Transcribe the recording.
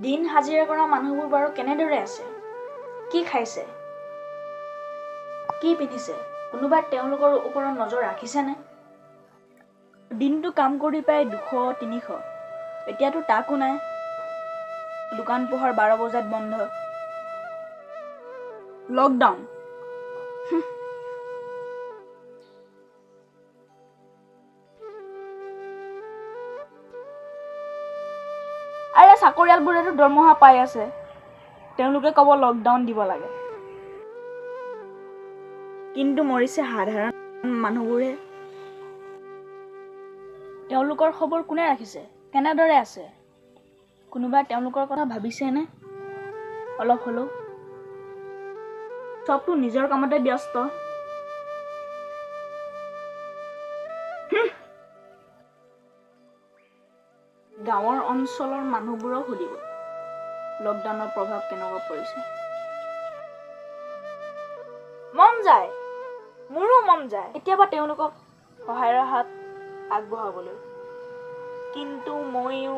দিন হাজিৰা কৰা মানুহবোৰ বাৰু কেনেদৰে আছে? কি খাইছে? কি পিন্ধিছে? কোনোবাই তেওঁলোকৰ ওপৰত নজৰ ৰাখিছেনে? দিনটো কাম কৰি পাই 200-300, এতিয়াতো তাকো নাই। দোকান পোহাৰ 12 বজাত বন্ধ। লকডাউন। আৰে চাকৰিয়ালবোৰেতো দৰমহা পাই আছে, তেওঁলোকে ক'ব লকডাউন দিব লাগে। কিন্তু মৰিছে সাধাৰণ মানুহবোৰে। তেওঁলোকৰ খবৰ কোনে ৰাখিছে? কেনেদৰে আছে? কোনোবাই তেওঁলোকৰ কথা ভাবিছেনে? অলপ হ'লেও চবটো নিজৰ কামতে ব্যস্ত। গাঁৱৰ অঞ্চলৰ মানুহবোৰক সুধিব লকডাউনৰ প্ৰভাৱ কেনেকুৱা পৰিছে। মন যায়, মোৰো মন যায় কেতিয়াবা তেওঁলোকক সহায়ৰ হাত আগবঢ়াবলৈ, কিন্তু ময়ো